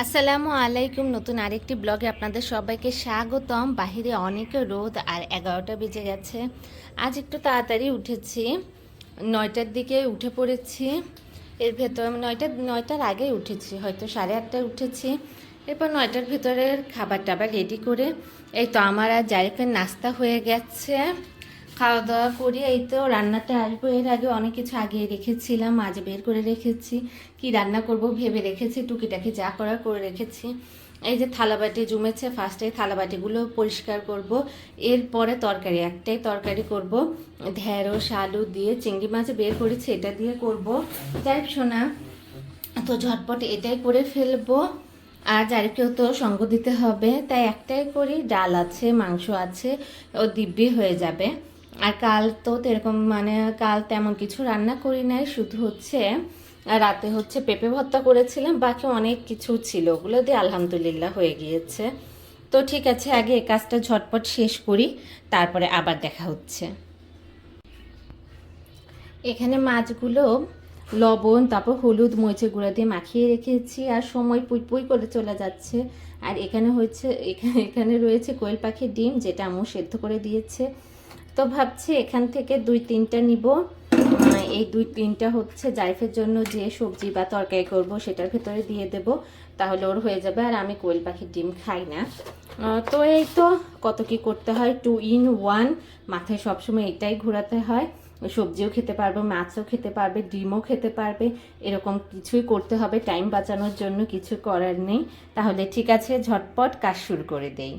আসসালামু আলাইকুম। নতুন আরেকটি ব্লগে আপনাদের সবাইকে স্বাগতম। বাহিরে অনেক রোদ আর 11টা বেজে গেছে। আজ একটু তাড়াতাড়ি উঠেছি, 9টার দিকে উঠে পড়েছি। এর ভেতর নয়টার আগেই উঠেছি, হয়তো 8:30টায় উঠেছি। এরপর 9টার ভেতরের খাবার টাবার রেডি করে এই তো আমার আর জারিফের নাস্তা হয়ে গেছে। খাওয়া দাওয়া করি, এই তো রান্নাতে আসবো। এর আগে অনেক কিছু আগিয়ে রেখেছিলাম, আজ বের করে রেখেছি। কি রান্না করব ভেবে রেখেছি, টুকিটাকি যা করার করে রেখেছি। এই যে থালাবাটি জমেছে, ফার্স্টে থালাবাটিগুলো পরিষ্কার করব। এরপরে তরকারি, একটাই তরকারি করব, ঢেঁড়স আলু দিয়ে। চিংড়ি মাছ বের করেছি, এটা দিয়ে করব। যাই শোনা, তো ঝটপট এটাই করে ফেলবো। আর জারিকেও তো সঙ্গ দিতে হবে, তাই একটাই করি। ডাল আছে, মাংস আছে, ও দিব্যি হয়ে যাবে। আর কাল তো এরকম কাল তেমন কিছু রান্না করি নাই, শুধু রাতে পেঁপে ভর্তা করেছিলাম, বাকি অনেক কিছু ছিল, ওগুলো দিয়ে আলহামদুলিল্লাহ হয়ে গিয়েছে। তো ঠিক আছে, আগে এই কাজটা ঝটপট শেষ করি, তারপরে আবার দেখা হচ্ছে। এখানে মাছগুলো লবণ, তারপর হলুদ মরিচের গুঁড়া দিয়ে মাখিয়ে রেখেছি, আর সময় পুই পুই করে চলে যাচ্ছে। আর এখানে রয়েছে কোয়েল পাখির ডিম, যেটা আম্মু সেদ্ধ করে দিয়েছে। তো ভাবছি এখান থেকে 2-3টা নিব। এই 2-3টা জাইফের জন্য যে সবজি বা তরকারি করব সেটার ভেতরে দিয়ে দেব, তাহলে ওর হয়ে যাবে। আর আমি কোয়েল পাখির ডিম খাই না। তো এই তো কত কি করতে হয়, 2 in 1, মাথায় সবসময় এটাই ঘোরাতে হয়। সবজিও খেতে পারবে, মাছও খেতে পারবে, ডিমও খেতে পারবে, এরকম কিছুই করতে হবে। টাইম বাঁচানোর জন্য কিছু করার নেই। তাহলে ঠিক আছে, ঝটপট কাজ শুরু করে দেই।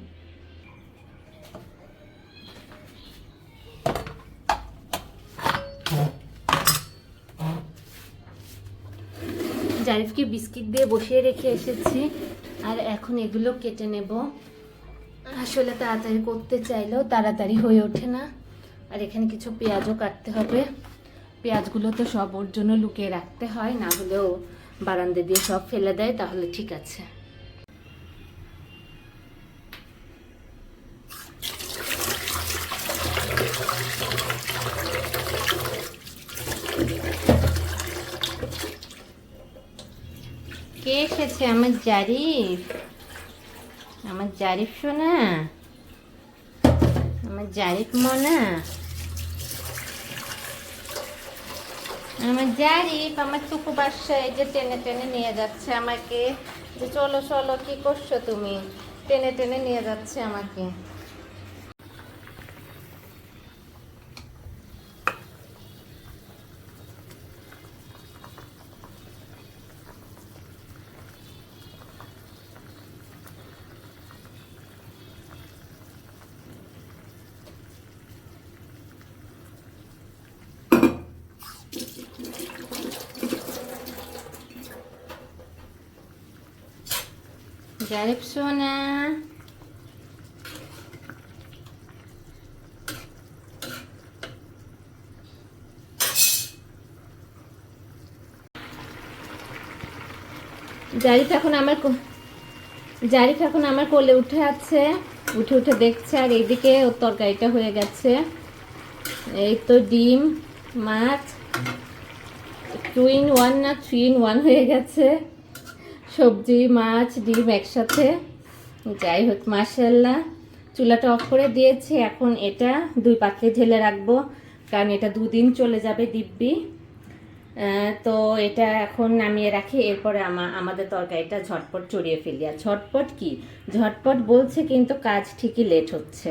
জারিফকে বিস্কিট দিয়ে বসিয়ে রেখে এসেছি, আর এখন এগুলো কেটে নেব। আসলে তাড়াতাড়ি করতে চাইলেও তাড়াতাড়ি হয়ে ওঠে না। আর এখানে কিছু পেঁয়াজও কাটতে হবে। পেঁয়াজগুলো তো সব ওর জন্য লুকিয়ে রাখতে হয়, না হলেও বারান্দা দিয়ে সব ফেলে দেয়, তাহলে ঠিক আছে। কে এসেছে? আমার জারিফ, আমার জারিফ শোনা, আমার জারিফ মনা, আমার জারিফ, আমার টুকু বাসায় যে টেনে টেনে নিয়ে যাচ্ছে আমাকে, যে চলো চলো, কি করছো তুমি? টেনে টেনে নিয়ে যাচ্ছে আমাকে। জারিফ সোনা, জারিফ এখন আমার কোলে উঠে আছে, উঠে উঠে দেখছে। আর এইদিকে ওর তরকারিটা হয়ে গেছে। এই তো ডিম, মাছ, 2 in 1 না 3 in 1 হয়ে গেছে। সবজি, মাছ, ডিম একসাথে। যাই হোক, মাশাআল্লাহ। চুলাটা অফ করে দিয়েছি, এখন এটা 2 পাত্রে ঢেলে রাখবো, কারণ এটা 2 দিন চলে যাবে দিব্যি। তো এটা এখন নামিয়ে রাখি, এরপরে আমাদের তরকারিটা ঝটপট চড়িয়ে ফেলি। আর ঝটপট কি, ঝটপট বলছে কিন্তু কাজ ঠিকই লেট হচ্ছে।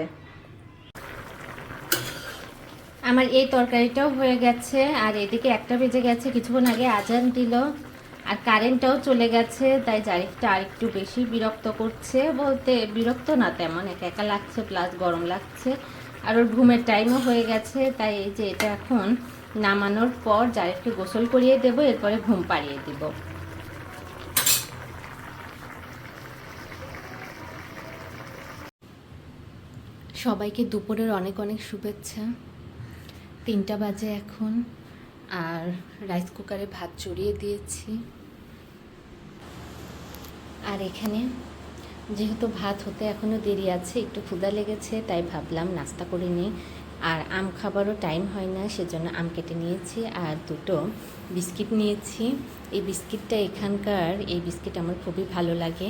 আমার এই তরকারিটাও হয়ে গেছে, আর এদিকে 1টা বেজে গেছে, কিছুক্ষণ আগে আজান দিল। আর কারেন্টটাও চলে গেছে, তাই জারিফটা আর একটু বেশি বিরক্ত করছে। বলতে বিরক্ত না তেমন, একা একা লাগছে, প্লাস গরম লাগছে। আর ওর ঘুমের টাইমও হয়ে গেছে, তাই এই যে এটা এখন নামানোর পর জারিফকে গোসল করিয়ে দেব, এরপরে ঘুম পাড়িয়ে দেব। সবাইকে দুপুরের অনেক অনেক শুভেচ্ছা। 3টা বাজে এখন, আর রাইস কুকারে ভাত চড়িয়ে দিয়েছি। আর এখানে যেহেতু ভাত হতে এখনও দেরি আছে, একটু ক্ষুধা লেগেছে, তাই ভাবলাম নাস্তা করে নিই। আর আম খাবারও টাইম হয় না, সেজন্য আম কেটে নিয়েছি আর দুটো বিস্কিট নিয়েছি। এই বিস্কিটটা এখানকার এই বিস্কিট আমার খুবই ভালো লাগে।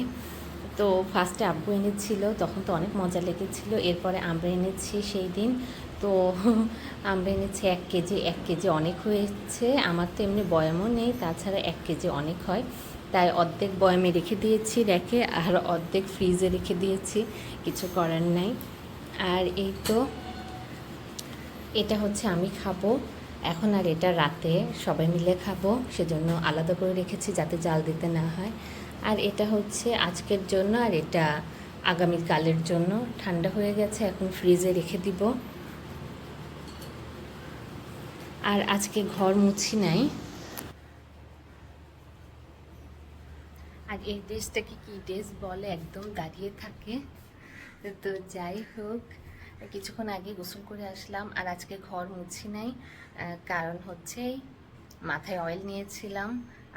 তো ফার্স্টে আব্বু এনেছিল, তখন তো অনেক মজা লেগেছিল। এরপরে আমরা এনেছি সেই দিন। তো আমরা এনেছি 1 কেজি। 1 কেজি অনেক হয়েছে, আমার তো এমনি বয়ামও নেই, তাছাড়া 1 কেজি অনেক হয়, তাই অর্ধেক বয়ামে রেখে দিয়েছি রেখে, আর অর্ধেক ফ্রিজে রেখে দিয়েছি, কিছু করার নাই। আর এই তো এটা হচ্ছে আমি খাবো এখন, আর এটা রাতে সবাই মিলে খাবো, সেজন্য আলাদা করে রেখেছি যাতে জাল দিতে না হয়। আর এটা হচ্ছে আজকের জন্য, আর এটা আগামীকালের জন্য। ঠান্ডা হয়ে গেছে, এখন ফ্রিজে রেখে দিব। আর আজকে ঘর মুছি নাই। আর এই ড্রেসটাকে কি ড্রেস বলে, একদম দাঁড়িয়ে থাকে। তো যাই হোক, কিছুক্ষণ আগে গোসল করে আসলাম, আর আজকে ঘর মুছি নাই, কারণ হচ্ছে মাথায় অয়েল নিয়েছিলাম।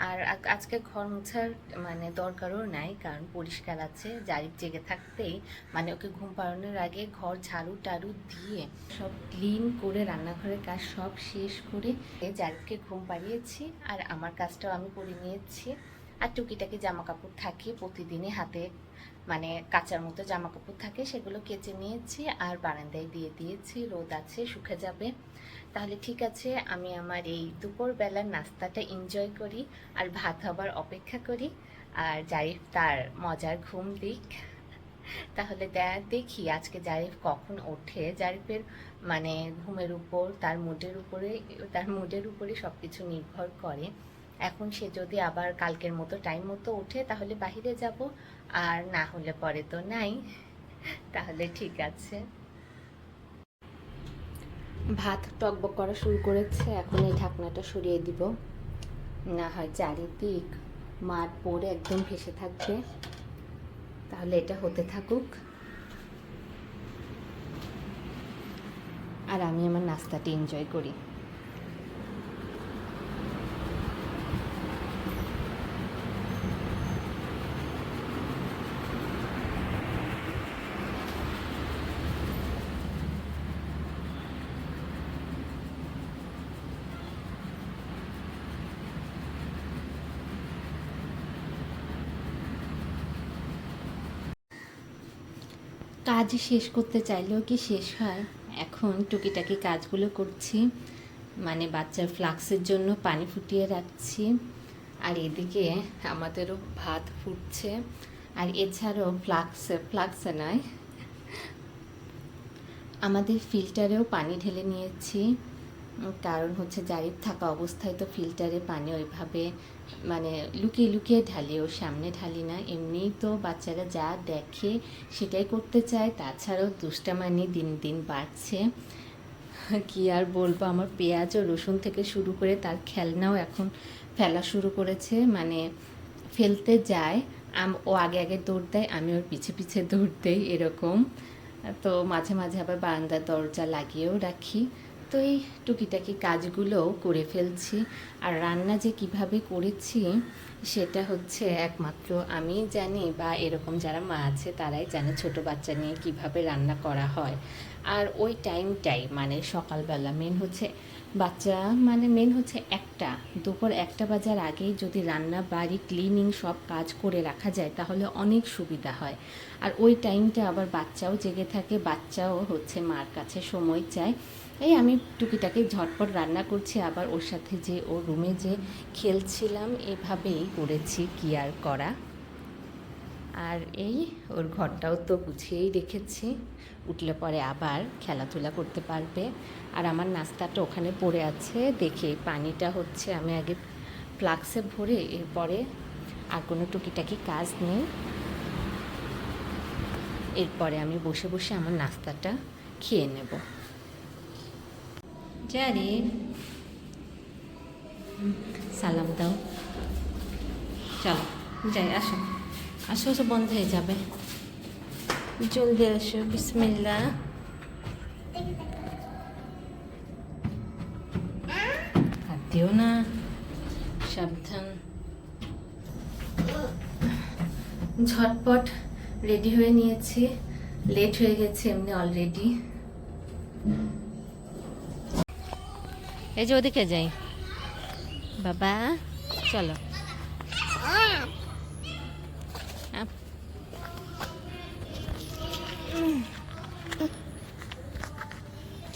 আর আজকে ঘর মুছার মানে দরকারও নাই, কারণ পরিষ্কার আছে। জারিফ জেগে থাকতেই মানে ওকে ঘুম পাড়ানোর আগে ঘর ঝাড়ু টাড়ু দিয়ে সব ক্লিন করে রান্নাঘরের কাজ সব শেষ করে জারিফকে ঘুম পাড়িয়েছি, আর আমার কাজটাও আমি করে নিয়েছি। আর টুকিটাকি জামা কাপড় থাকে প্রতিদিনই হাতে, মানে কাচার মতো জামা কাপড় থাকে, সেগুলো কেচে নিয়েছি আর বারান্দায় দিয়ে দিয়েছি, রোদ আছে, শুকে যাবে। তাহলে ঠিক আছে, আমি আমার এই দুপুরবেলার নাস্তাটা এনজয় করি আর ভাত হবার অপেক্ষা করি, আর জারিফ তার মজার ঘুম দিক। তাহলে দেখি আজকে জারিফ কখন ওঠে। জারিফের মানে ঘুমের উপর, তার মুডের উপরে সব কিছু নির্ভর করে। এখন সে যদি আবার কালকের মতো টাইম মতো ওঠে তাহলে বাহিরে যাব, আর না হলে পরে তো নাই। তাহলে ঠিক আছে। ভাত টকবক করা শুরু করেছে, এখন এই ঢাকনাটা সরিয়ে দিব, না হয় চারিদিক মাঠ পড়ে একদম ভেসে থাকবে। তাহলে এটা হতে থাকুক, আর আমি আমার নাস্তাটি এনজয় করি। কাজ শেষ করতে চাইলেও কি শেষ হয়? এখন টুকিটাকি কাজগুলো করছি, মানে বাচ্চার ফ্লাক্সের জন্য পানি ফুটিয়ে রাখছি, আর এদিকে আমাদেরও ভাত ফুটছে। আর এছাড়াও ফ্লাক্সে নয়, আমাদের ফিল্টারেও পানি ঢেলে নিয়েছি, কারণ হচ্ছে জারিফ থাকা অবস্থায় তো ফিল্টারে পানি ওইভাবে মানে লুকিয়ে লুকিয়ে ঢালি, ওর সামনে ঢালি না। এমনিই তো বাচ্চারা যা দেখে সেটাই করতে চায়, তাছাড়াও দুষ্টামানি দিন দিন বাড়ছে। কি আর বলবো, আমার পেঁয়াজ ও রসুন থেকে শুরু করে তার খেলনাও এখন ফেলা শুরু করেছে, মানে ফেলতে যায়, ও আগে আগে দৌড় দেয়, আমি ওর পিছে পিছে দৌড় দেই, এরকম। তো মাঝে মাঝে আবার বারান্দার দরজা লাগিয়েও রাখি। তো এই টুকিটাকি কাজগুলোও করে ফেলছি। আর রান্না যে কিভাবে করেছি সেটা হচ্ছে একমাত্র আমি জানি, বা এরকম যারা মা আছে তারাই জানে ছোট বাচ্চা নিয়ে কিভাবে রান্না করা হয়। আর ওই টাইমটাই মানে সকালবেলা মেন হচ্ছে বাচ্চা, মানে মেন হচ্ছে দুপুর 1টা বাজার আগেই যদি রান্না বাড়ি ক্লিনিং সব কাজ করে রাখা যায় তাহলে অনেক সুবিধা হয়। আর ওই টাইমটা আবার বাচ্চাও জেগে থাকে, বাচ্চাও হচ্ছে মার কাছে সময় চায়। এই আমি টুকিটাকি ঝটপট রান্না করছি, আবার ওর সাথে যে ওর রুমে যে খেলছিলাম, এভাবেই করেছি, কি আর করা। আর এই ওর ঘরটাও তো গুছিয়েই রেখেছি, উঠলে পরে আবার খেলাধুলা করতে পারবে। আর আমার নাস্তাটা ওখানে পড়ে আছে, দেখে পানিটা হচ্ছে আমি আগে ফ্লাক্সে ভরে, এরপরে আর কোনো টুকিটাকি কাজ নেই, এরপরে আমি বসে বসে আমার নাস্তাটা খেয়ে নেব। জারি সালাম দাও, চলো যাই, আসো আসো, আসো, বন্ধ হয়ে যাবে, জলদি আসো, বিসমিল্লাহ। হাত দিও না, সাবধান। ঝটপট রেডি হয়ে নিয়েছি, লেট হয়ে গেছে এমনি অলরেডি। এই যে ওদিকে যাই বাবা, চলো।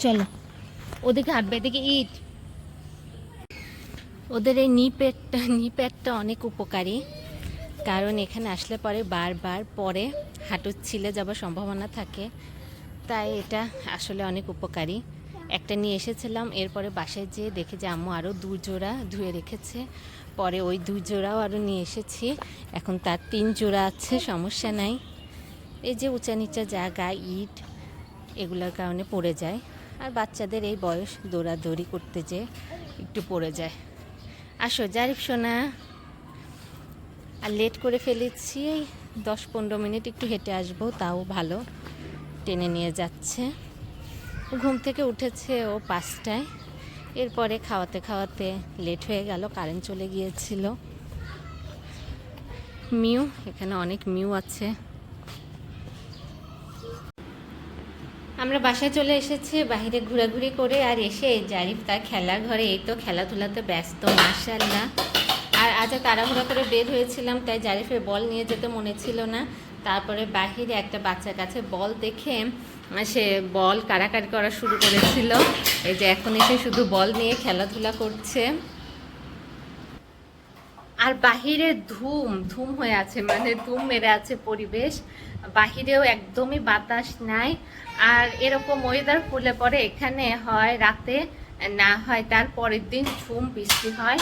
চলো ওদিকে হাঁটবে, এদিকে ইট। ওদের এই নি প্যাডটা অনেক উপকারী, কারণ এখানে আসলে পরে বারবার পরে হাঁটু ছিলে যাবার সম্ভাবনা থাকে, তাই এটা আসলে অনেক উপকারী। একটা নিয়ে এসেছিলাম, এরপরে বাসায় যেয়ে দেখে যে আম্মু আরও 2 জোড়া ধুয়ে রেখেছে, পরে ওই 2 জোড়াও আরও নিয়ে এসেছি, এখন তার 3 জোড়া আছে, সমস্যা নাই। এই যে উঁচা নিচা জায়গা ইট এগুলোর কারণে পড়ে যায়, আর বাচ্চাদের এই বয়স দৌড়াদৌড়ি করতে যেয়ে একটু পড়ে যায়। আসো জারিফ সোনা, আর লেট করে ফেলেছি, 10-15 মিনিট একটু হেঁটে আসবো, তাও ভালো। টেনে নিয়ে যাচ্ছে। ঘুম থেকে উঠেছে ও 5টায়, এরপরে খাওয়াতে খাওয়াতে লেট হয়ে গেল, কারেন্ট চলে গিয়েছিল। মিউ, এখানে অনেক মিউ আছে। আমরা বাসায় চলে এসেছি বাইরে ঘোরাঘুরি করে, আর এসে জারিফ তার খেলার ঘরে এই তো খেলাধুলাতে ব্যস্ত, মাশাআল্লাহ। আর আজ তাড়াহুড়া করে বের হয়েছিলাম, তাই জারিফের বল নিয়ে যেতে মনে ছিল না। তারপরে বাহিরে একটা বাচ্চার কাছে বল দেখে সে বল কাড়াকাড়ি করা শুরু করেছিল। এই যে এখন এসে শুধু বল নিয়ে খেলাধুলা করছে। আর বাহিরে ধুম ধুম হয়ে আছে, মানে ধুম মেরে আছে পরিবেশ, বাহিরেও একদমই বাতাস নাই। আর এরকম ওয়েদার হলে পরে এখানে হয় রাতে, না হয় তার পরের দিন ঝুম বৃষ্টি হয়,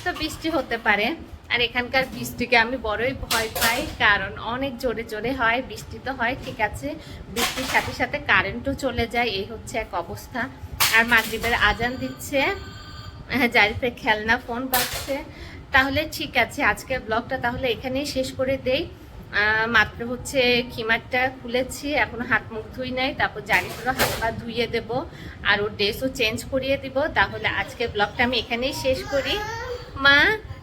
তো বৃষ্টি হতে পারে। আর এখানকার বৃষ্টিকে আমি বড়ই ভয় পাই, কারণ অনেক জোরে জোরে হয়, বৃষ্টি তো হয় ঠিক আছে, বৃষ্টির সাথে সাথে কারেন্টও চলে যায়, এই হচ্ছে এক অবস্থা। আর মাগরিবের আজান দিচ্ছে, জারিফের খেলনা ফোন বাজছে। তাহলে ঠিক আছে, আজকের ব্লগটা তাহলে এখানেই শেষ করে দেই। মাত্র হচ্ছে খিমারটা খুলেছি, এখনো হাত মুখ ধুই নাই, তারপর জারিফেরও হাত পা ধুইয়ে দেব, আর ওর ড্রেসও চেঞ্জ করিয়ে দিব। তাহলে আজকের ব্লগটা আমি এখানেই শেষ করি। মা,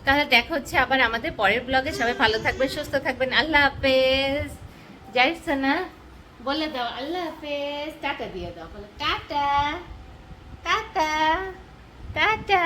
তাহলে দেখা হচ্ছে আবার আমাদের পরের ব্লগে। সবাই ভালো থাকবেন, সুস্থ থাকবেন, আল্লাহ হাফেজ। জারিফ সোনা বলে দাও আল্লাহ হাফেজ, টাটা দিয়ে দাও, বলে টাটা টাটা টাটা।